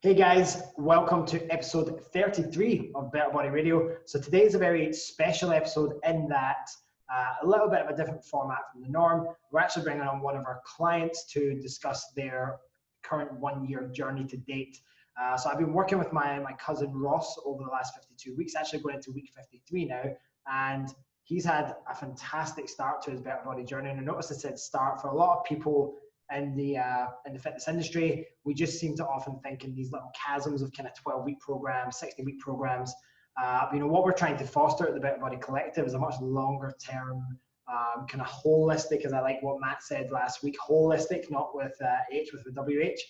Hey guys, welcome to episode 33 of Better Body Radio. So today is a very special episode in that a little bit of a different format from the norm. We're actually bringing on one of our clients to discuss their current 1 year journey to date. So I've been working with my cousin Ross over the last 52 weeks, actually going into week 53 now, and he's had a fantastic start to his Better Body journey. And I noticed it said start for a lot of people in the fitness industry. We just seem to often think in these little chasms of kind of 12-week programs, 16-week programs. What we're trying to foster at the Better Body Collective is a much longer term, kind of holistic, as I like what Matt said last week, holistic, not with H, with the WH,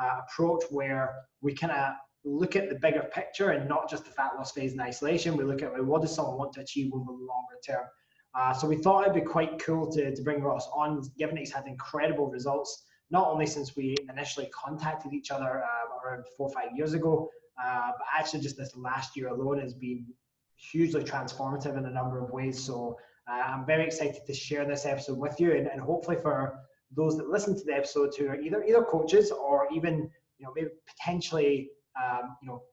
approach where we kind of look at the bigger picture and not just the fat loss phase in isolation. We look at, well, what does someone want to achieve over the longer term? So we thought it'd be quite cool to bring Ross on, given he's had incredible results, not only since we initially contacted each other around 4 or 5 years ago, but actually just this last year alone has been hugely transformative in a number of ways. So I'm very excited to share this episode with you, and hopefully for those that listen to the episode who are either coaches or even, maybe potentially,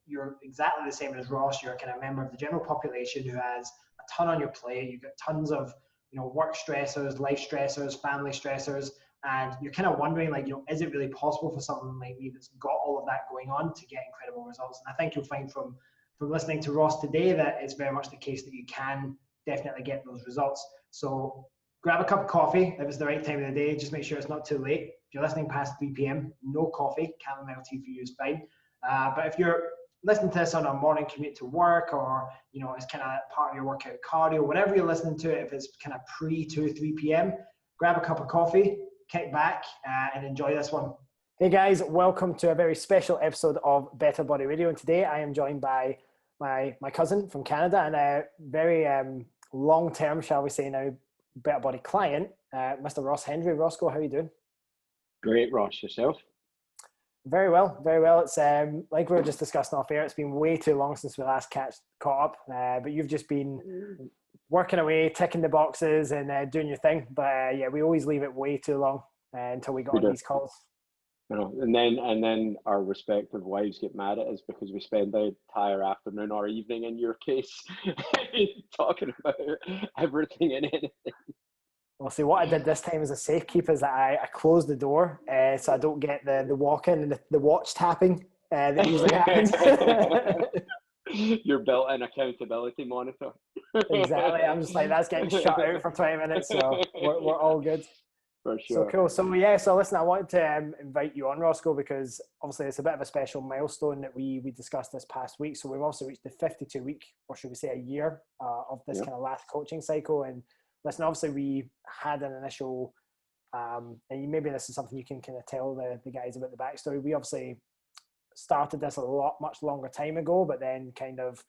you're exactly the same as Ross, you're a kind of member of the general population who has a ton on your plate. You've got tons of, work stressors, life stressors, family stressors, and you're kind of wondering, is it really possible for someone like me that's got all of that going on to get incredible results? And I think you'll find from listening to Ross today that it's very much the case that you can definitely get those results. So grab a cup of coffee if it's the right time of the day. Just make sure it's not too late. If you're listening past 3 p.m., no coffee. Chamomile tea for you is fine. But if you're listening to this on a morning commute to work, or it's kind of part of your workout cardio, whatever you're listening to, if it's kind of pre 2 3 p.m., grab a cup of coffee, kick back, and enjoy this one. Hey guys, welcome to a very special episode of Better Body Radio, and today I am joined by my cousin from Canada and a very long-term, shall we say now, Better Body client, Mr. Ross Hendry. Roscoe, how are you doing? Great, Ross. Yourself? Very well, very well. It's like we were just discussing off air, it's been way too long since we last caught up, but you've just been working away, ticking the boxes and doing your thing. But yeah, we always leave it way too long until we got on these calls. And then our respective wives get mad at us because we spend the entire afternoon or evening, in your case, talking about everything and anything. Well, see, what I did this time as a safekeeper is that I closed the door so I don't get the walk-in and the watch tapping that usually happens. Your built-in accountability monitor. Exactly. I'm just like, that's getting shut out for 20 minutes, so we're all good. For sure. So cool. So yeah, so listen, I wanted to invite you on, Roscoe, because obviously it's a bit of a special milestone that we discussed this past week. So we've also reached the 52-week, or should we say a year, of this kind of last coaching cycle. And listen, obviously we had an initial, and maybe this is something you can kind of tell the guys about the backstory. We obviously started this much longer time ago, but then kind of,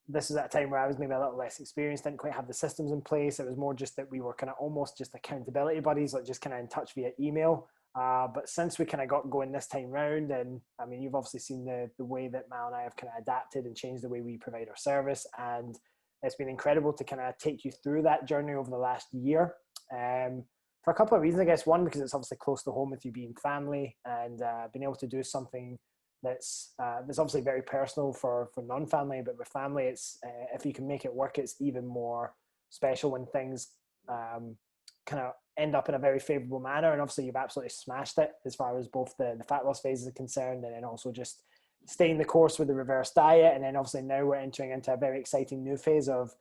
this is at a time where I was maybe a little less experienced, didn't quite have the systems in place. It was more just that we were kind of almost just accountability buddies, like just kind of in touch via email. But since we kind of got going this time round, and I mean, you've obviously seen the way that Mal and I have kind of adapted and changed the way we provide our service. And it's been incredible to kind of take you through that journey over the last year. For a couple of reasons, I guess. One, because it's obviously close to home with you being family, and being able to do something that's obviously very personal for non-family, but with family, it's if you can make it work, it's even more special when things kind of end up in a very favorable manner. And obviously you've absolutely smashed it as far as both the fat loss phase is concerned, and then also just staying the course with the reverse diet. And then obviously now we're entering into a very exciting new phase of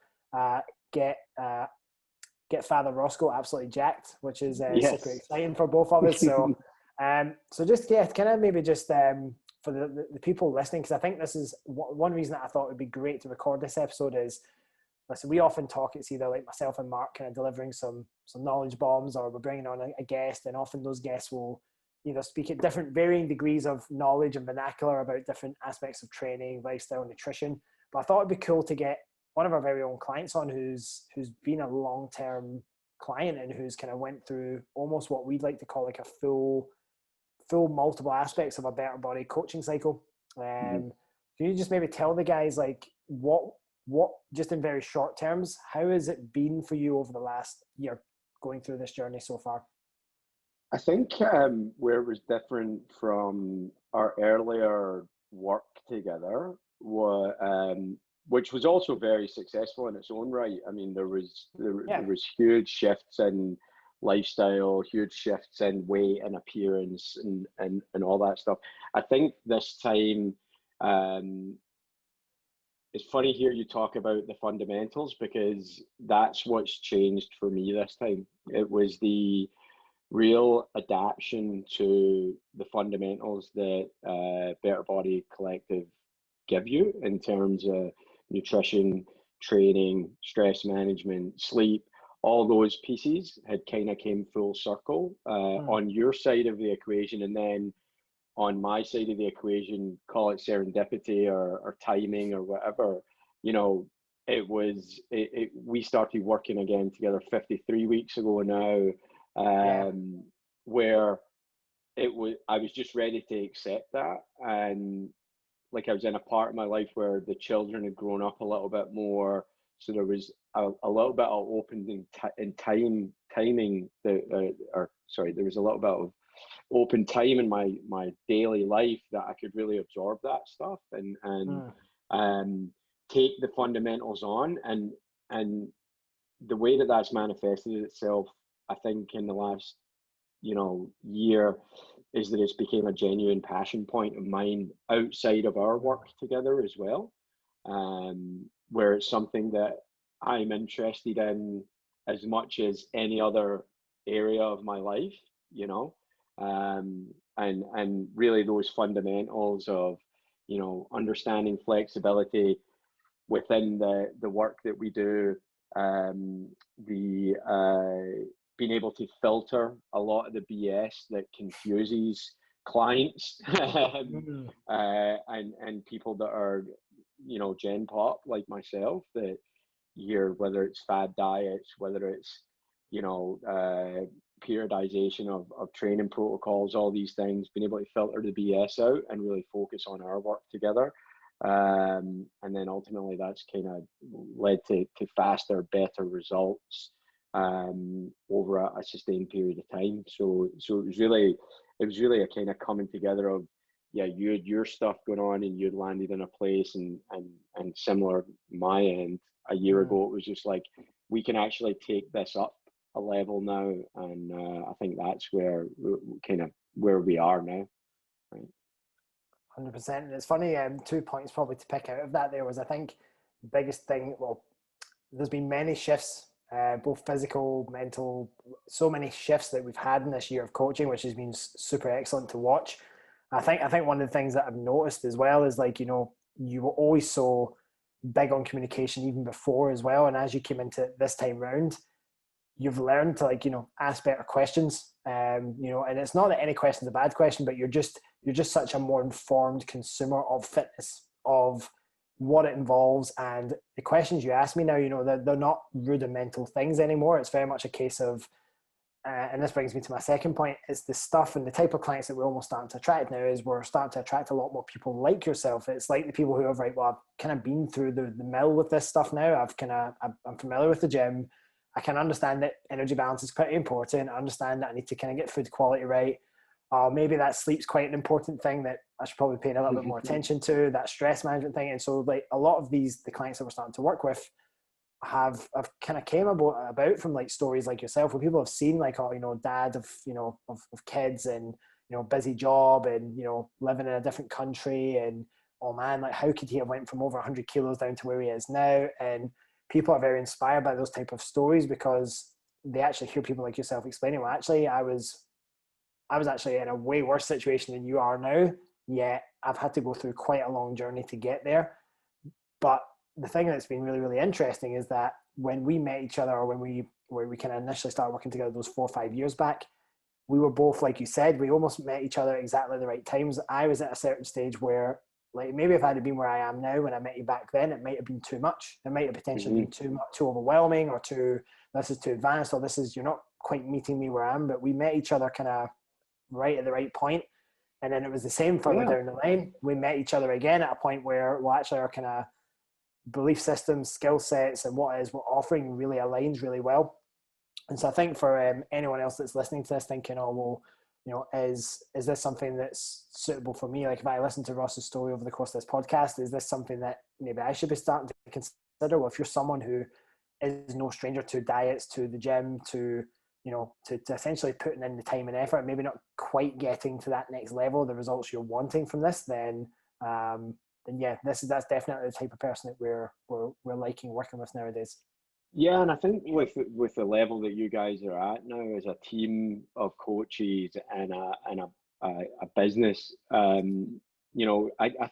get Father Roscoe absolutely jacked, which is super exciting for both of us. So so just kind of maybe just for the people listening, because I think this is one reason that I thought it would be great to record this episode is, listen, we often talk, it's either like myself and Mark kind of delivering some knowledge bombs, or we're bringing on a guest, and often those guests will either speak at different varying degrees of knowledge and vernacular about different aspects of training, lifestyle, nutrition. But I thought it'd be cool to get one of our very own clients on who's been a long-term client and who's kind of went through almost what we'd like to call like a full multiple aspects of a Better Body coaching cycle. Can you just maybe tell the guys like what just in very short terms, how has it been for you over the last year going through this journey so far? I think where it was different from our earlier work together which was also very successful in its own right. I mean, there Yeah. was huge shifts in lifestyle, huge shifts in weight and appearance, and all that stuff. I think this time, um, it's funny here you talk about the fundamentals because that's what's changed for me this time. It was the real adaptation to the fundamentals that Better Body Collective give you in terms of nutrition, training, stress management, sleep. All those pieces had kind of came full circle on your side of the equation, and then on my side of the equation, call it serendipity or timing or whatever, you know, we started working again together 53 weeks ago now, Yeah. where I was just ready to accept that. And like I was in a part of my life where the children had grown up a little bit more. So there was a little bit of open in timing, or sorry, there was a little bit of open time in my daily life that I could really absorb that stuff and take the fundamentals on and the way that that's manifested itself, I think in the last year is that it's became a genuine passion point of mine outside of our work together as well, where it's something that I'm interested in as much as any other area of my life, and really those fundamentals of understanding flexibility within the work that we do, the being able to filter a lot of the BS that confuses clients and people that are gen pop like myself, that whether it's fad diets, whether it's periodization of training protocols, all these things, being able to filter the BS out and really focus on our work together. And then ultimately that's kind of led to faster, better results over a sustained period of time. So it was really a kind of coming together of, yeah, you had your stuff going on and you'd landed in a place, and similar my end a year ago, it was just like, we can actually take this up a level now, and I think that's where we are now, right? 100%. And it's funny, 2 points probably to pick out of that there was, I think, the biggest thing, well, there's been many shifts, both physical, mental, so many shifts that we've had in this year of coaching, which has been super excellent to watch. I think one of the things that I've noticed as well is, like, you were always so big on communication even before as well. And as you came into this time round, you've learned to, like, ask better questions. And it's not that any question is a bad question, but you're just such a more informed consumer of fitness, of what it involves. And the questions you ask me now, they're not rudimental things anymore. It's very much a case of, and this brings me to my second point, it's the stuff and the type of clients that we're almost starting to attract now is we're starting to attract a lot more people like yourself. It's like the people who have, right, well, I've kind of been through the mill with this stuff now. I'm familiar with the gym. I can understand that energy balance is pretty important. I understand that I need to kind of get food quality right. Maybe that sleep's quite an important thing that I should probably pay a little bit more attention to, that stress management thing. And so, like, a lot of the clients that we're starting to work with have kind of came about from, like, stories like yourself, where people have seen, like, dad of kids and, busy job and, living in a different country, and, oh man, like, how could he have went from over 100 kilos down to where he is now? And people are very inspired by those type of stories because they actually hear people like yourself explaining, well, actually, I was actually in a way worse situation than you are now, yet I've had to go through quite a long journey to get there. But the thing that's been really, really interesting is that when we met each other, or when we kind of initially started working together those 4 or 5 years back, we were both, like you said, we almost met each other exactly at the right times. I was at a certain stage where, like, maybe if I had been where I am now when I met you back then, it might have been too much. It might have potentially been too much, too overwhelming, or this is too advanced, or you're not quite meeting me where I am. But we met each other kind of right at the right point. And then it was the same further down the line. We met each other again at a point where, well, actually our kind of belief systems, skill sets, and what it is we're offering really aligns really well. And so I think for anyone else that's listening to this thinking, oh, well, is this something that's suitable for me? Like if I listen to Ross's story over the course of this podcast, is this something that maybe I should be starting to consider? Well, if you're someone who is no stranger to diets, to the gym, to essentially putting in the time and effort, maybe not quite getting to that next level, the results you're wanting from this, then yeah, that's definitely the type of person that we're liking working with nowadays. Yeah, and I think with the level that you guys are at now as a team of coaches and a business, I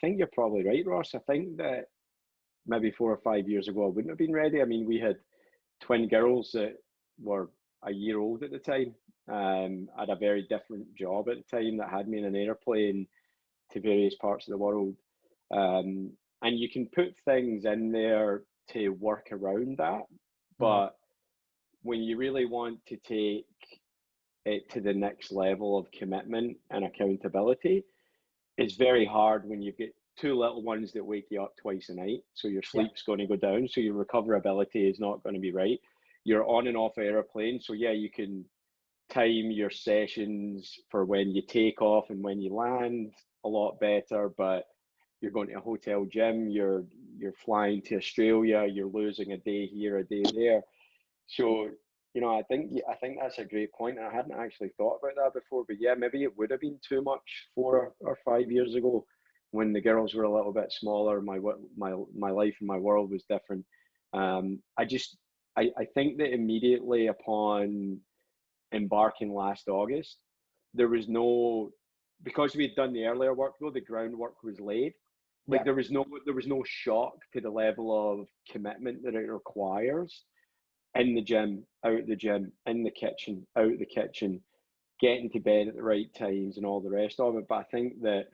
think you're probably right, Ross. I think that maybe 4 or 5 years ago I wouldn't have been ready. I mean, we had twin girls that were a year old at the time. I had a very different job at the time that had me in an airplane to various parts of the world. And you can put things in there to work around that. But when you really want to take it to the next level of commitment and accountability, it's very hard when you've got two little ones that wake you up twice a night. So your sleep's going to go down. So your recoverability is not going to be right. You're on and off airplane. So yeah, you can time your sessions for when you take off and when you land a lot better, but you're going to a hotel gym, you're flying to Australia, you're losing a day here, a day there. So, I think that's a great point. I hadn't actually thought about that before, but yeah, maybe it would have been too much 4 or 5 years ago when the girls were a little bit smaller. My life and my world was different. I think that immediately upon embarking last August, there was because we had done the earlier work though, the groundwork was laid. Like there was no shock to the level of commitment that it requires in the gym, out the gym, in the kitchen, out the kitchen, getting to bed at the right times and all the rest of it. But I think that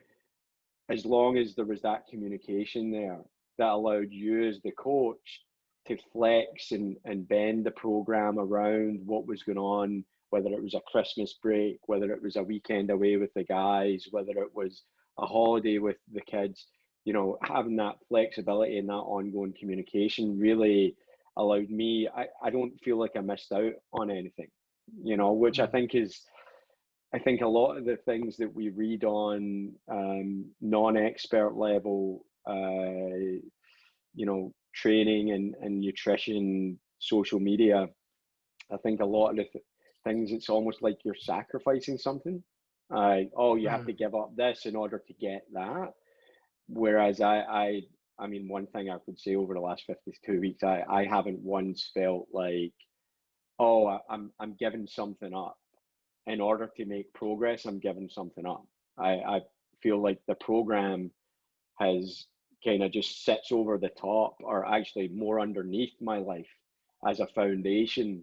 as long as there was that communication there that allowed you as the coach to flex and bend the program around what was going on, whether it was a Christmas break, whether it was a weekend away with the guys, whether it was a holiday with the kids, having that flexibility and that ongoing communication really allowed me, I don't feel like I missed out on anything, which I think a lot of the things that we read on non-expert level, training and nutrition, social media, I think a lot of the things, it's almost like you're sacrificing something. You have to give up this in order to get that. Whereas I mean, one thing I could say over the last 52 weeks, I haven't once felt like, I'm giving something up. In order to make progress, I'm giving something up. I feel like the program has kind of just sits over the top, or actually more underneath my life as a foundation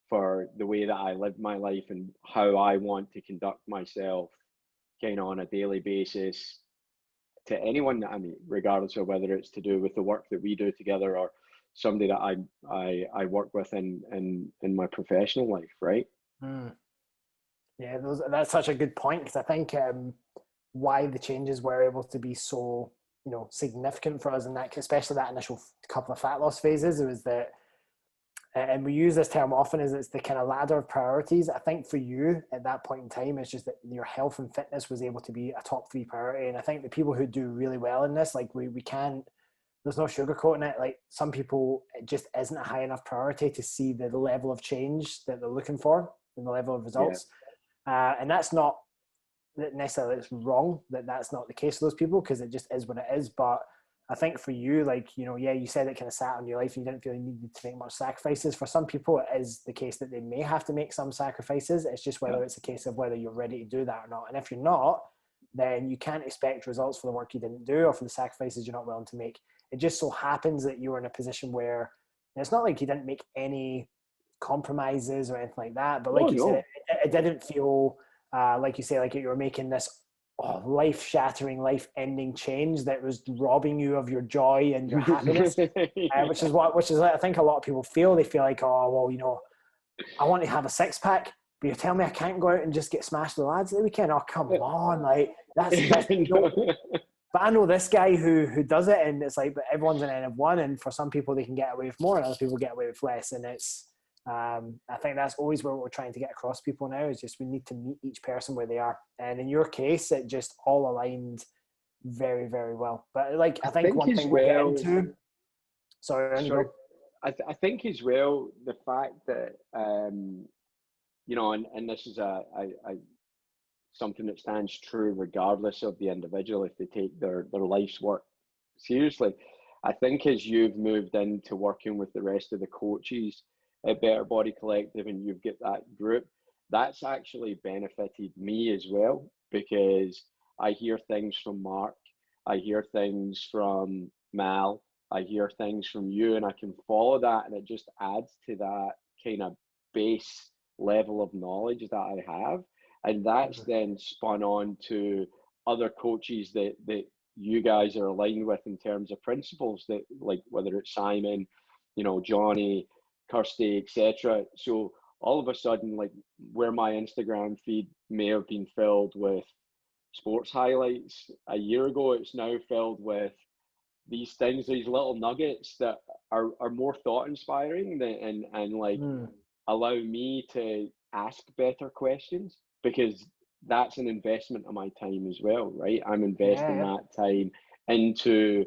for the way that I live my life and how I want to conduct myself kind of on a daily basis to anyone that I meet, regardless of whether it's to do with the work that we do together or somebody that I work with in my professional life, right? Yeah, that's such a good point, because I think why the changes were able to be so significant for us in that, especially that initial couple of fat loss phases, it was that, and we use this term often, is it's the kind of ladder of priorities. I think for you at that point in time, it's just that your health and fitness was able to be a top 3 priority. And I think the people who do really well in this, like we can't, there's no sugarcoating it. Like some people, it just isn't a high enough priority to see the level of change that they're looking for and the level of results. And that's not necessarily it's wrong that's not the case for those people, because it just is what it is. But I think for you, like, you said it kind of sat on your life and you didn't feel you needed to make much sacrifices. For some people, it is the case that they may have to make some sacrifices. It's just whether it's a case of whether you're ready to do that or not. And if you're not, then you can't expect results for the work you didn't do or for the sacrifices you're not willing to make. It just so happens that you were in a position where, and it's not like you didn't make any compromises or anything like that, but like said, it didn't feel like you say, like you were making this life-shattering, life-ending change that was robbing you of your joy and your happiness, which is I think a lot of people feel. They feel like, I want to have a six-pack, but you're telling me I can't go out and just get smashed with the lads at the weekend. Oh, come on, like that's But I know this guy who does it, and it's like, but everyone's an N of one, and for some people they can get away with more, and other people get away with less, and it's I think that's always what we're trying to get across people now, is just we need to meet each person where they are. And in your case, it just all aligned very, very well. But like, I think think one as thing we'll get well, into, sorry, on you sorry, go. I think as well, the fact that, you know, and this is something that stands true regardless of the individual, if they take their life's work seriously. I think as you've moved into working with the rest of the coaches at Better Body Collective and you've got that group, that's actually benefited me as well, because I hear things from Mark, I hear things from Mal, I hear things from you, and I can follow that, and it just adds to that kind of base level of knowledge that I have. And that's then spun on to other coaches that you guys are aligned with in terms of principles, that, like, whether it's Simon, you know, Johnny, Kirsty, etc. So all of a sudden, like, where my Instagram feed may have been filled with sports highlights a year ago, it's now filled with these things, these little nuggets that are more thought inspiring, and like allow me to ask better questions, because that's an investment of my time as well, right? I'm investing Yeah, that time into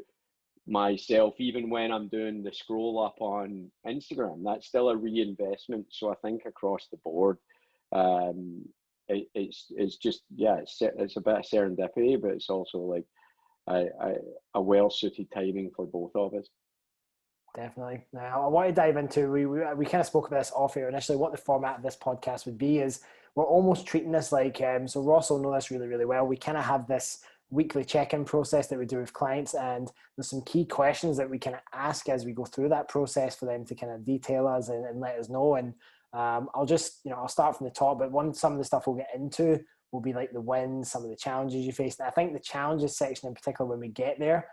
myself, even when I'm doing the scroll up on Instagram. That's still a reinvestment. So I think across the board, it's just, yeah, it's a bit of serendipity, but it's also like a well-suited timing for both of us. definitely. Now, I want to dive into, we kind of spoke about this off air initially, what the format of this podcast would be is we're almost treating this like, so Ross will know this really, really well. We kind of have this weekly check-in process that we do with clients, and there's some key questions that we kind of ask as we go through that process for them to kind of detail us and let us know. And I'll just, I'll start from the top, but some of the stuff we'll get into will be like the wins, some of the challenges you faced. And I think the challenges section in particular, when we get there,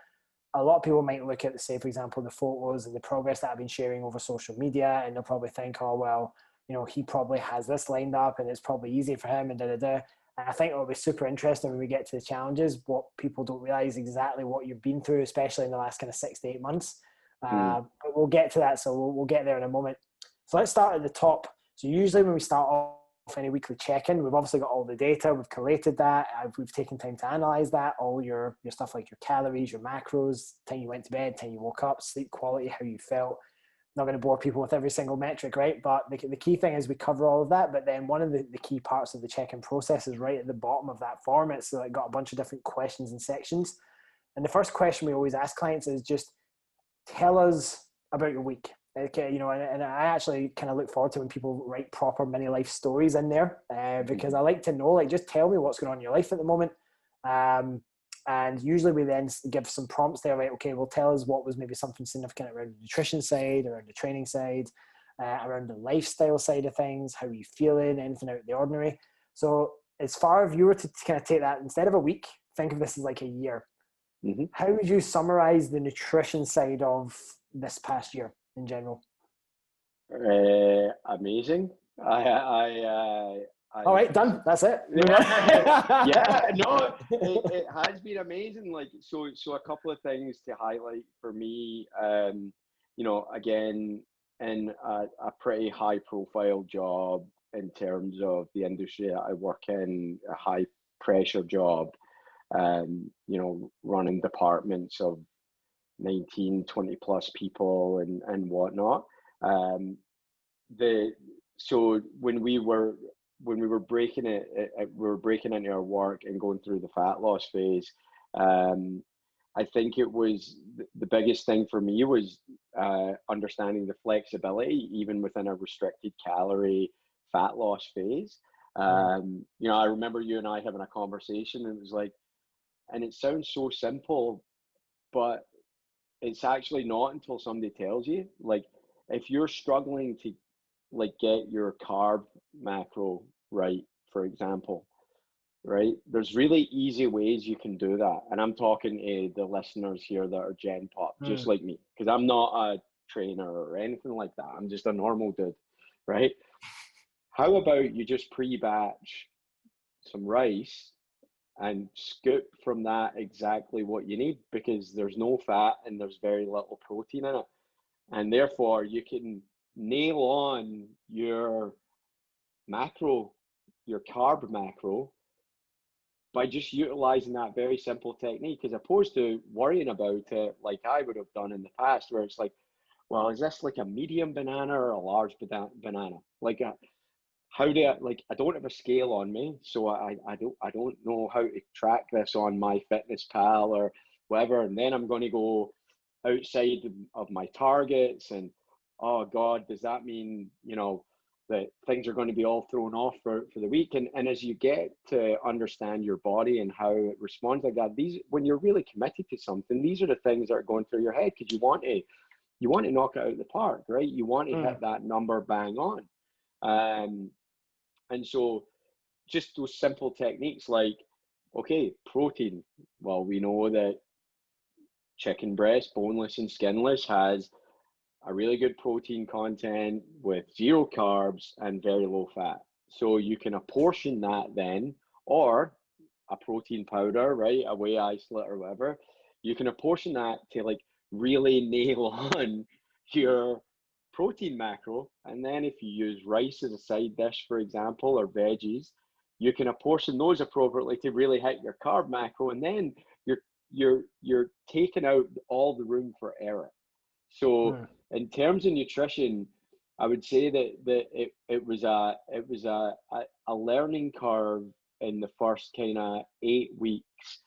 a lot of people might look at, say, for example, the photos and the progress that I've been sharing over social media, and they'll probably think, oh, well, he probably has this lined up and it's probably easy for him and da-da-da. And I think it'll be super interesting when we get to the challenges, what people don't realize exactly what you've been through, especially in the last kind of 6 to 8 months. But we'll get to that. So we'll get there in a moment. So let's start at the top. So usually when we start off any weekly check-in, we've obviously got all the data, we've collated that, we've taken time to analyze that, all your stuff like your calories, your macros, time you went to bed, time you woke up, sleep quality, how you felt. Not going to bore people with every single metric, right? But the key thing is we cover all of that. But then one of the key parts of the check-in process is right at the bottom of that form. It's like got a bunch of different questions and sections. And the first question we always ask clients is just tell us about your week. Okay, and I actually kind of look forward to when people write proper mini life stories in there, because I like to know, like, just tell me what's going on in your life at the moment. And usually we then give some prompts there, right? Okay, well, tell us what was maybe something significant around the nutrition side, around the training side, around the lifestyle side of things. How are you feeling? Anything out of the ordinary? So as far as you were to kind of take that, instead of a week, think of this as like a year. How would you summarize the nutrition side of this past year in general? Amazing. All right, done. That's it. Yeah, no, it has been amazing. Like, so a couple of things to highlight for me. Again, in a pretty high profile job in terms of the industry that I work in, a high pressure job, running departments of 19, 20 plus people and whatnot. So when we were breaking we were breaking into our work and going through the fat loss phase. I think it was the biggest thing for me was understanding the flexibility even within a restricted calorie fat loss phase. I remember you and I having a conversation, and it was like, and it sounds so simple, but it's actually not until somebody tells you. Like, if you're struggling to get your carb macro right, for example, right, there's really easy ways you can do that. And I'm talking to the listeners here that are Gen Pop, just like me, because I'm not a trainer or anything like that. I'm just a normal dude, right? How about you just pre-batch some rice and scoop from that exactly what you need, because there's no fat and there's very little protein in it, and therefore you can nail on your macro, your carb macro, by just utilizing that very simple technique, as opposed to worrying about it like I would have done in the past, where it's like, well, is this like a medium banana or a large banana? Like, how do I, like, I don't have a scale on me, so I don't know how to track this on my fitness pal or whatever. And then I'm going to go outside of my targets, and oh God, does that mean, that things are going to be all thrown off for the week? And as you get to understand your body and how it responds like that, when you're really committed to something, these are the things that are going through your head, because you want to knock it out of the park, right? You want to hit that number bang on. And so just those simple techniques like, okay, protein. Well, we know that chicken breast, boneless and skinless, has a really good protein content with 0 carbs and very low fat. So you can apportion that then, or a protein powder, right? A whey isolate or whatever. You can apportion that to like really nail on your protein macro. And then if you use rice as a side dish, for example, or veggies, you can apportion those appropriately to really hit your carb macro. And then you're taking out all the room for error. So in terms of nutrition, I would say that it was a learning curve in the first kind of 8 weeks,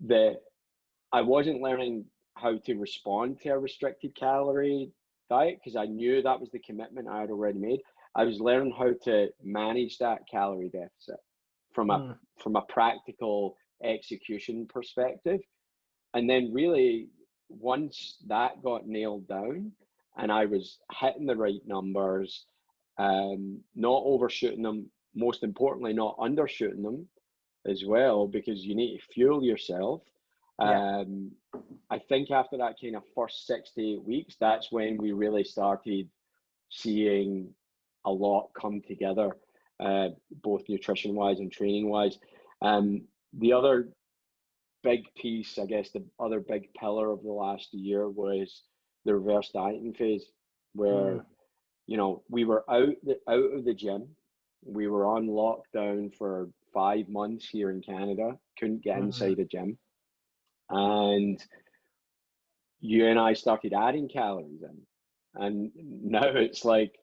that I wasn't learning how to respond to a restricted calorie diet, because I knew that was the commitment I had already made. I was learning how to manage that calorie deficit from a practical execution perspective. And then really, once that got nailed down and I was hitting the right numbers, not overshooting them, most importantly, not undershooting them as well, because you need to fuel yourself. I think after that kind of first 6 to 8 weeks, that's when we really started seeing a lot come together, both nutrition wise and training wise. The other big piece, I guess, the other big pillar of the last year was the reverse dieting phase, where we were out of the gym. We were on lockdown for 5 months here in Canada, couldn't get inside a gym, and you and I started adding calories in, and now it's like,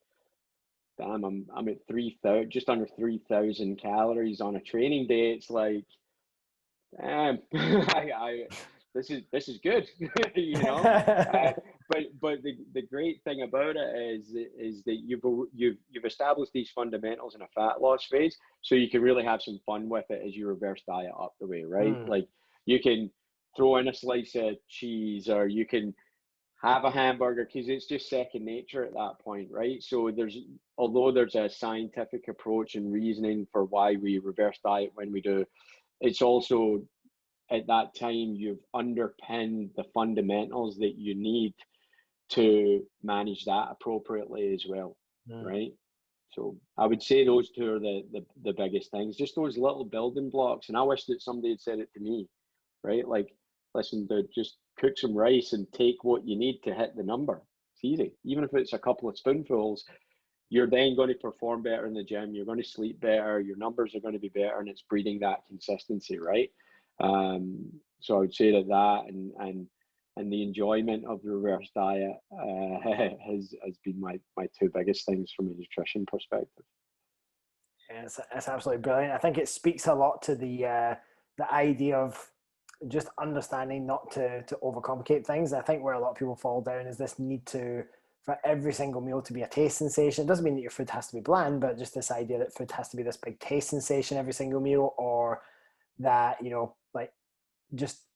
damn, I'm at 3,000, just under 3,000 calories on a training day. It's like, damn, this is good, but the great thing about it is that you've established these fundamentals in a fat loss phase, so you can really have some fun with it as you reverse diet up the way, right? Like, you can throw in a slice of cheese, or you can have a hamburger, because it's just second nature at that point, right? So although there's a scientific approach and reasoning for why we reverse diet when we do, it's also, at that time, you've underpinned the fundamentals that you need to manage that appropriately as well, right? So I would say those two are the biggest things, just those little building blocks. And I wish that somebody had said it to me, right? Like, listen, dude, just cook some rice and take what you need to hit the number. It's easy. Even if it's a couple of spoonfuls, you're then going to perform better in the gym. You're going to sleep better. Your numbers are going to be better, and it's breeding that consistency, right? So I would say that and the enjoyment of the reverse diet has been my two biggest things from a nutrition perspective. Yeah, it's absolutely brilliant. I think it speaks a lot to the idea of just understanding not to overcomplicate things. I think where a lot of people fall down is this need for every single meal to be a taste sensation. It doesn't mean that your food has to be bland, but just this idea that food has to be this big taste sensation every single meal, or that,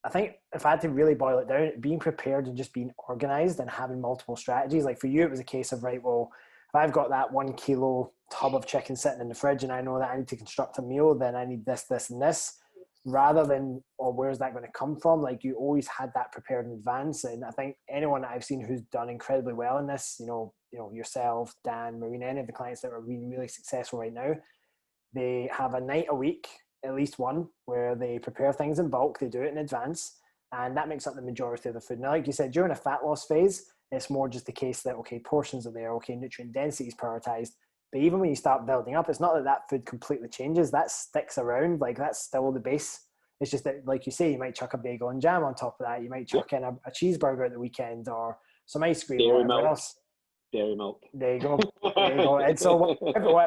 I think if I had to really boil it down, being prepared and just being organized and having multiple strategies. Like for you, it was a case of, right, well, if I've got that 1 kilo tub of chicken sitting in the fridge and I know that I need to construct a meal, then I need this, this, and this, rather than, or where's that going to come from? Like, you always had that prepared in advance. And I think anyone that I've seen who's done incredibly well in this, yourself, Dan, Marina, any of the clients that are really, really successful right now, they have a night a week, at least one, where they prepare things in bulk. They do it in advance, and that makes up the majority of the food. Now, like you said, during a fat loss phase, It's more just the case that, okay, portions are there, okay, nutrient density is prioritized. But even when you start building up, it's not that that food completely changes. That sticks around. Like, that's still the base. It's just that, like you say, you might chuck a bagel and jam on top of that. You might chuck in a cheeseburger at the weekend, or some ice cream, or whatever else. Dairy milk. There you go. There you go. And so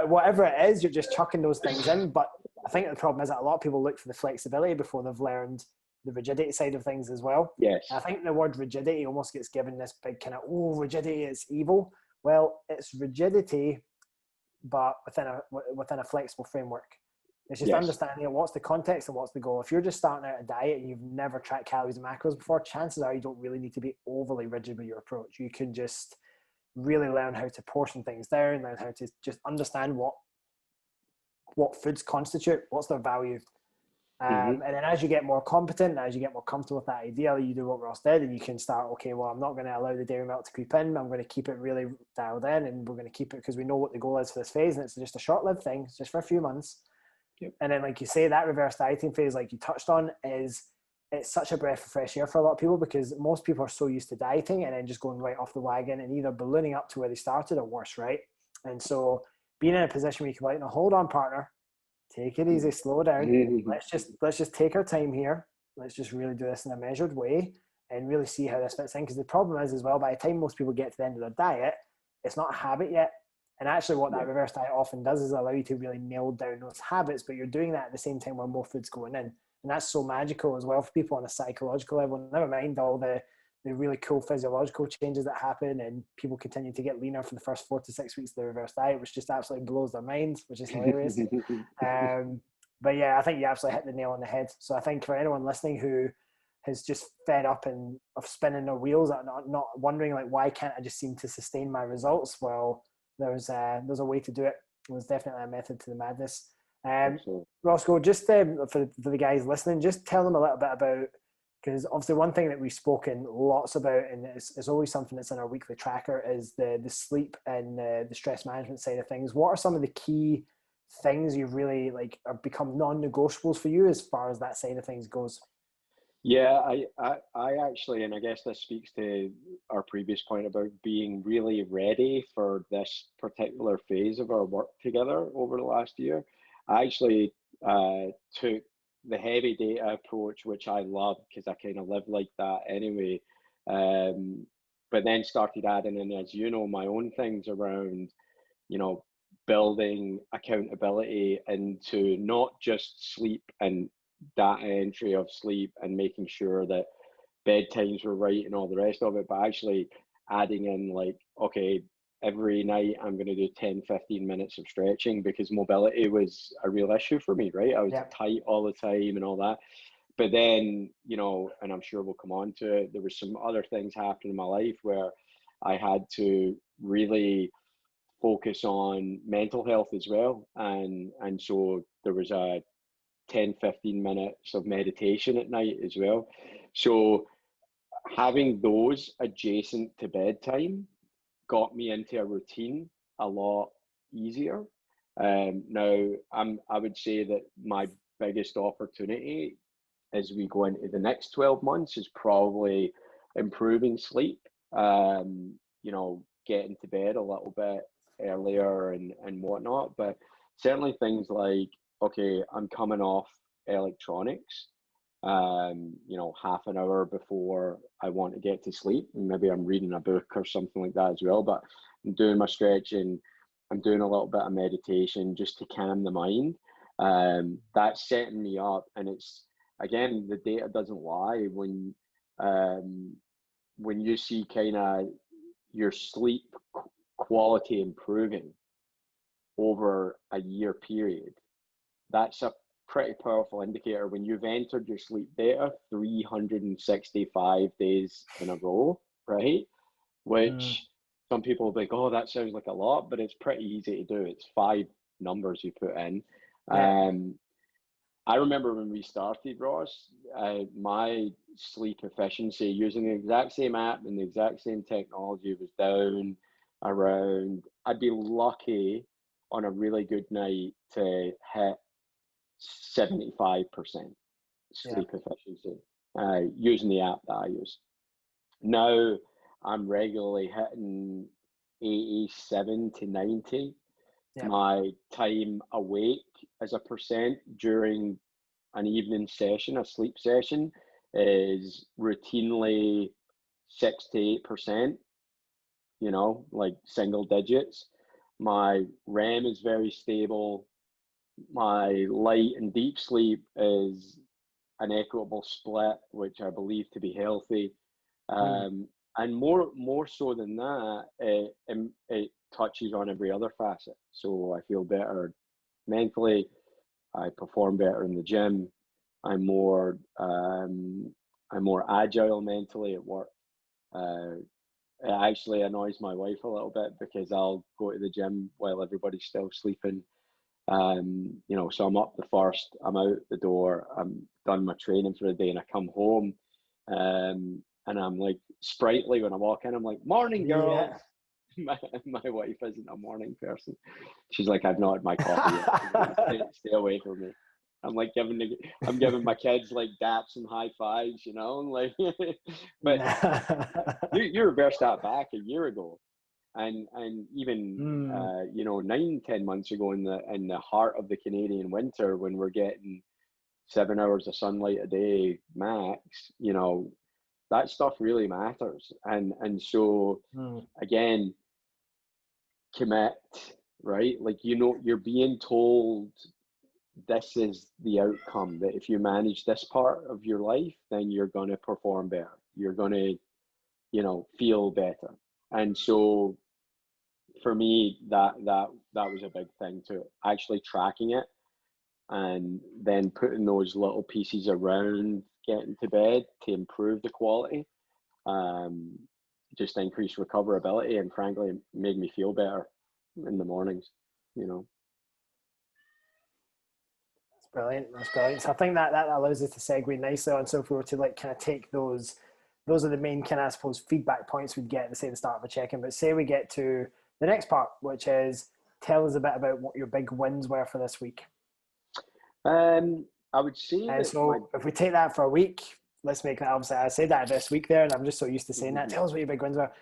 whatever it is, you're just chucking those things in. But I think the problem is that a lot of people look for the flexibility before they've learned the rigidity side of things as well. Yes. And I think the word rigidity almost gets given this big kind of, oh, rigidity is evil. Well, it's rigidity, but within a flexible framework. It's just understanding what's the context and what's the goal. If you're just starting out a diet and you've never tracked calories and macros before, chances are you don't really need to be overly rigid with your approach. You can just really learn how to portion things down, learn how to just understand what foods constitute, what's their value. And then as you get more competent, as you get more comfortable with that idea, you do what Ross did, and you can start, okay, well, I'm not going to allow the dairy milk to creep in. I'm going to keep it really dialed in, and we're going to keep it because we know what the goal is for this phase, and it's just a short-lived thing. It's just for a few months. Yep. And then, like you say, that reverse dieting phase, like you touched on, it's such a breath of fresh air for a lot of people, because most people are so used to dieting and then just going right off the wagon and either ballooning up to where they started or worse, right? And so being in a position where you can be like, no, hold on, partner, take it easy, slow down. Let's just take our time here. Let's just really do this in a measured way and really see how this fits in. Because the problem is as well, by the time most people get to the end of their diet, it's not a habit yet. And actually what that reverse diet often does is allow you to really nail down those habits, but you're doing that at the same time where more food's going in. And that's so magical as well for people on a psychological level. Never mind all the really cool physiological changes that happen, and people continue to get leaner for the first 4 to 6 weeks of the reverse diet, which just absolutely blows their minds, which is hilarious. But yeah, I think you absolutely hit the nail on the head. So I think for anyone listening who has just fed up and of spinning their wheels, not wondering like, why can't I just seem to sustain my results? Well, there's a way to do it. There's definitely a method to the madness. Roscoe, just for the guys listening, just tell them a little bit about, because obviously one thing that we've spoken lots about, and it's always something that's in our weekly tracker, is the sleep and the stress management side of things. What are some of the key things you've really like are become non-negotiables for you as far as that side of things goes? Yeah, I actually, and I guess this speaks to our previous point about being really ready for this particular phase of our work together over the last year. I actually took the heavy data approach, which I love because I kind of live like that anyway. But then started adding in, as you know, my own things around, building accountability into not just sleep and data entry of sleep and making sure that bedtimes were right and all the rest of it, but actually adding in like, okay, every night I'm going to do 10-15 minutes of stretching, because mobility was a real issue for me, right? I was tight all the time and all that. But then, and I'm sure we'll come on to it, there was some other things happening in my life where I had to really focus on mental health as well. And so there was a 10-15 minutes of meditation at night as well. So having those adjacent to bedtime got me into a routine a lot easier. Now, I would say that my biggest opportunity as we go into the next 12 months is probably improving sleep, getting to bed a little bit earlier and whatnot. But certainly things like, okay, I'm coming off electronics, half an hour before I want to get to sleep. And maybe I'm reading a book or something like that as well, but I'm doing my stretching, I'm doing a little bit of meditation just to calm the mind. That's setting me up. And it's, again, the data doesn't lie. When you see kind of your sleep quality improving over a year period, that's a pretty powerful indicator when you've entered your sleep data 365 days in a row, right? Which some people will be like, oh, that sounds like a lot, but it's pretty easy to do. It's 5 numbers you put in. I remember when we started, Ross, my sleep efficiency using the exact same app and the exact same technology was down around, I'd be lucky on a really good night to hit 75% sleep efficiency using the app that I use. Now, I'm regularly hitting 87 to 90. Yeah. My time awake as a percent during an evening session, a sleep session, is routinely 6 to 8%, you know, like single digits. My REM is very stable. My light and deep sleep is an equitable split, which I believe to be healthy. And more so than that, it touches on every other facet. So I feel better mentally. I perform better in the gym. I'm more agile mentally at work. It actually annoys my wife a little bit because I'll go to the gym while everybody's still sleeping. You know, so I'm up the first, I'm out the door, I'm done my training for the day, and I come home, and I'm like sprightly when I walk in. I'm like, "Morning, girls." Yeah. My wife isn't a morning person. She's like, "I've not had my coffee yet. Stay away from me." I'm like I'm giving my kids like daps and high fives, you know, like. But you reversed that back a year ago. And even you know, 9-10 months ago in the heart of the Canadian winter, when we're getting 7 hours of sunlight a day max, you know, that stuff really matters. And so again, commit, right? Like, you know, you're being told this is the outcome, that if you manage this part of your life, then you're going to perform better, you're going to, you know, feel better. And so for me, that was a big thing, to actually tracking it and then putting those little pieces around getting to bed to improve the quality, just increase recoverability, and frankly, it made me feel better in the mornings, you know. That's brilliant. That's brilliant. So I think that allows us to segue nicely on. So if we were to like kind of take those are the main kind of, I suppose, feedback points we'd get at the start of a check-in. But say we get to the next part, which is tell us a bit about what your big wins were for this week. I would say so if we take that for a week, let's make that, obviously I said that this week there, and I'm just so used to saying that. Tell us what your big wins were.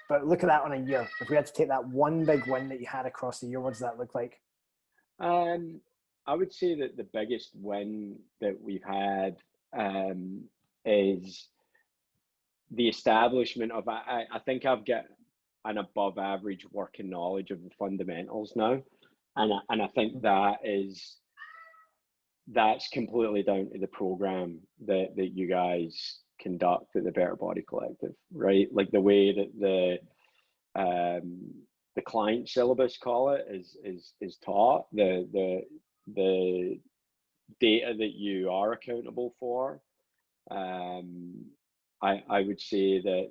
But look at that on a year. If we had to take that one big win that you had across the year, what does that look like? I would say that the biggest win that we've had is the establishment of, I think I've got an above average working knowledge of the fundamentals now. And I think that's completely down to the program that you guys conduct at the Better Body Collective, right? Like the way that the client syllabus, call it, is taught, the data that you are accountable for. I would say that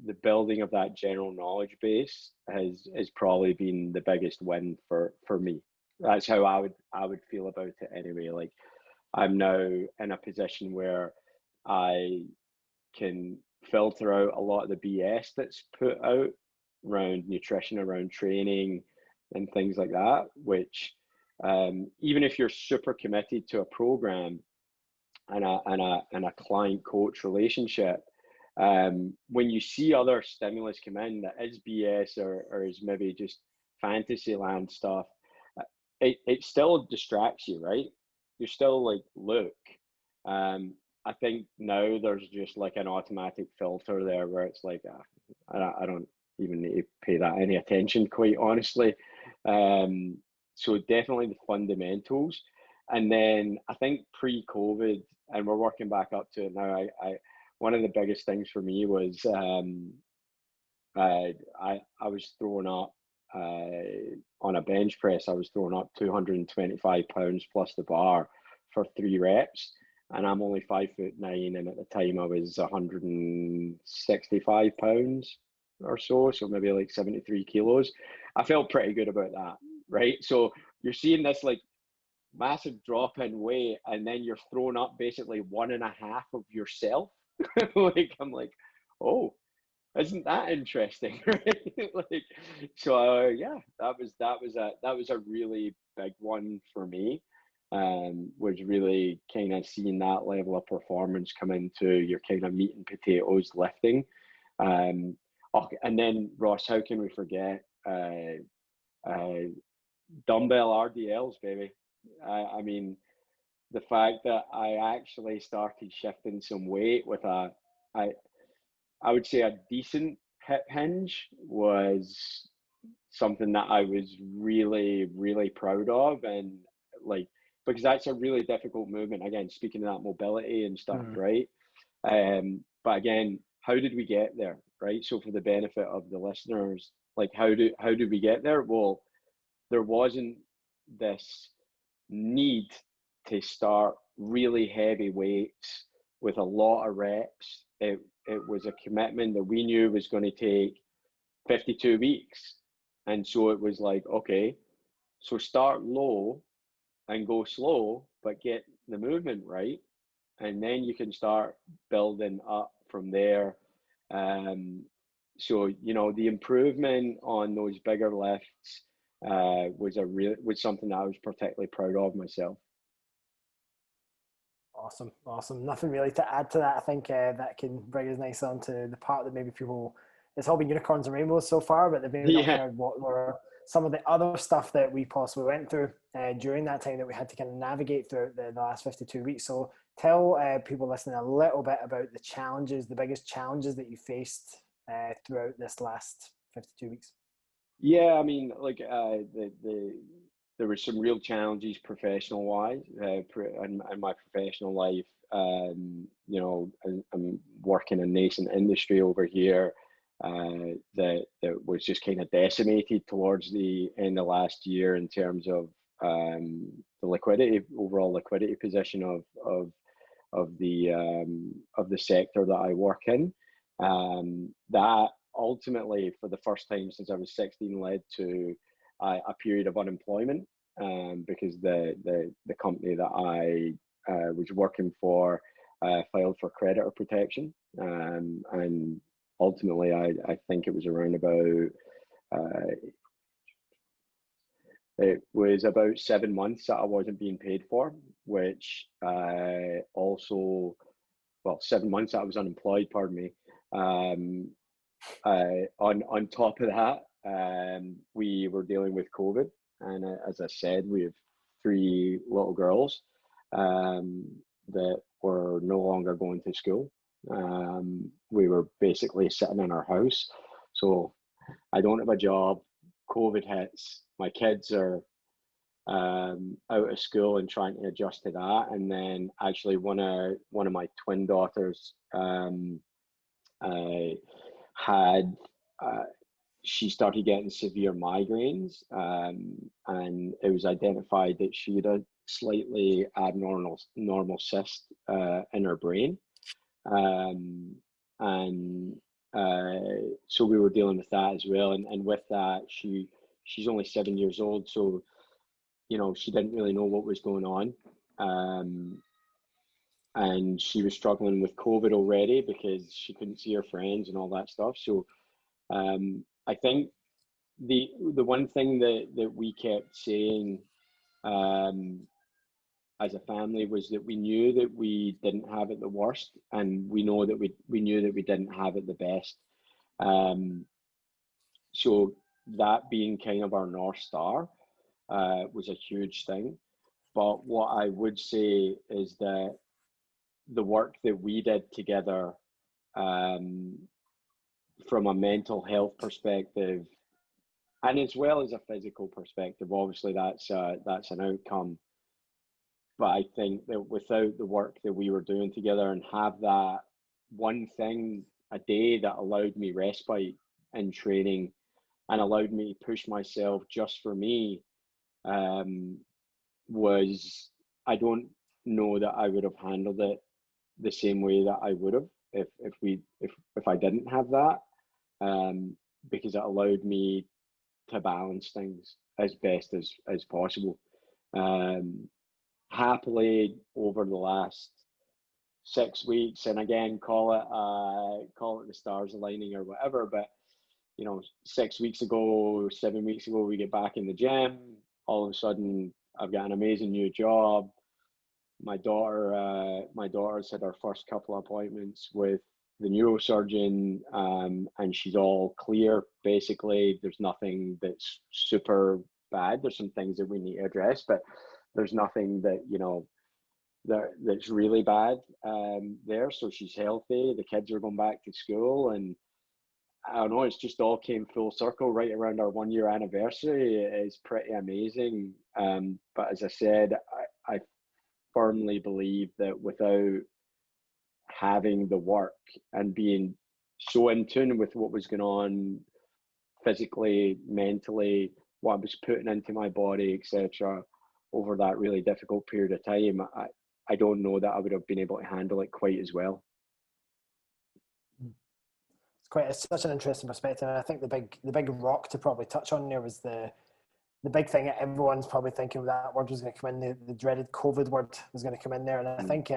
the building of that general knowledge base has probably been the biggest win for me. That's how I would feel about it anyway. Like, I'm now in a position where I can filter out a lot of the BS that's put out around nutrition, around training, and things like that, which even if you're super committed to a program and a client coach relationship, when you see other stimulus come in that is BS or is maybe just fantasy land stuff, it still distracts you, right? You're still like, look, I think now there's just like an automatic filter there where it's like, I don't even need to pay that any attention, quite honestly. So definitely the fundamentals. And then I think pre-COVID, and we're working back up to it now, I one of the biggest things for me was I was throwing up on a bench press. I was throwing up 225 pounds plus the bar for 3 reps, and I'm only 5'9", and at the time I was 165 pounds or so maybe like 73 kilos. I felt pretty good about that, right? So you're seeing this like massive drop in weight, and then you're throwing up basically 1.5 of yourself. Like, I'm like, oh, isn't that interesting? Right? Like, so yeah, that was a really big one for me. Was really kind of seeing that level of performance come into your kind of meat and potatoes lifting. And then Ross, how can we forget dumbbell RDLs, baby? I mean, the fact that I actually started shifting some weight with I would say a decent hip hinge was something that I was really, really proud of. And like, because that's a really difficult movement. Again, speaking of that mobility and stuff, right? But again, how did we get there, right? So for the benefit of the listeners, like how did we get there? Well, there wasn't this need to start really heavy weights with a lot of reps. It was a commitment that we knew was going to take 52 weeks. And so it was like, okay, so start low and go slow, but get the movement right. And then you can start building up from there. So, you know, the improvement on those bigger lifts was something that I was particularly proud of myself. Awesome. Nothing really to add to that. I think that can bring us nice on to the part that maybe people, it's all been unicorns and rainbows so far, but they've maybe not heard what were some of the other stuff that we possibly went through during that time that we had to kind of navigate through the last 52 weeks. So tell people listening a little bit about the biggest challenges that you faced throughout this last 52 weeks. Yeah, I mean, like there were some real challenges professional wise in my professional life. You know, I'm working in a nascent industry over here that was just kind of decimated towards the end of last year in terms of the overall liquidity position of the sector that I work in. That ultimately, for the first time since I was 16, led to a period of unemployment because the company that I was working for filed for creditor protection, and ultimately I think it was around it was about 7 months that I wasn't being paid for, which also, well, 7 months that I was unemployed, pardon me. On top of that, we were dealing with COVID, and as I said, we have 3 little girls that were no longer going to school. We were basically sitting in our house, so I don't have a job. COVID hits, my kids are out of school and trying to adjust to that, and then actually one of my twin daughters she started getting severe migraines, and it was identified that she had a slightly abnormal cyst in her brain, and so we were dealing with that as well. And with that, she's only 7 years old, so you know she didn't really know what was going on. And she was struggling with COVID already because she couldn't see her friends and all that stuff. So I think the one thing that we kept saying as a family was that we knew that we didn't have it the worst, and we knew that we didn't have it the best. So that being kind of our North Star was a huge thing. But what I would say is that the work that we did together from a mental health perspective, and as well as a physical perspective, obviously that's an outcome. But I think that without the work that we were doing together and have that one thing a day that allowed me respite in training and allowed me to push myself just for me, was, I don't know that I would have handled it the same way that I would have if I didn't have that, because it allowed me to balance things as best as possible. Happily over the last 6 weeks, and again, call it the stars aligning or whatever, but you know, 6 weeks ago, 7 weeks ago, we get back in the gym. All of a sudden, I've got an amazing new job. My daughter's had our first couple of appointments with the neurosurgeon, and she's all clear. Basically, there's nothing that's super bad. There's some things that we need to address, but there's nothing that, you know, that's really bad there. So she's healthy. The kids are going back to school, and I don't know, it's just all came full circle right around our 1 year anniversary. It's pretty amazing. But as I said, I firmly believe that without having the work and being so in tune with what was going on physically, mentally, what I was putting into my body, etc., over that really difficult period of time, I don't know that I would have been able to handle it quite as well. It's such an interesting perspective. And I think the big rock to probably touch on there was the big thing that everyone's probably thinking that word was going to come in, the dreaded COVID word was going to come in there. And I think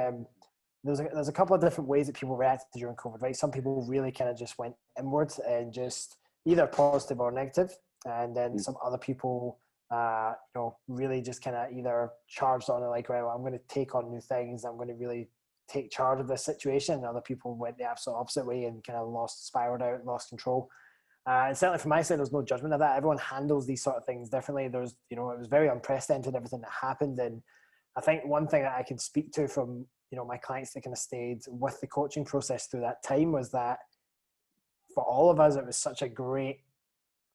there's a couple of different ways that people reacted during COVID, right? Some people really kind of just went inwards and just either positive or negative. And then some other people, really just kind of either charged on it like, well, I'm going to take on new things. I'm going to really take charge of this situation. And other people went the absolute opposite way and kind of spiraled out, lost control. And certainly from my side, there's no judgment of that. Everyone handles these sort of things differently. It was very unprecedented, everything that happened. And I think one thing that I can speak to from, my clients that kind of stayed with the coaching process through that time was that for all of us, it was such a great,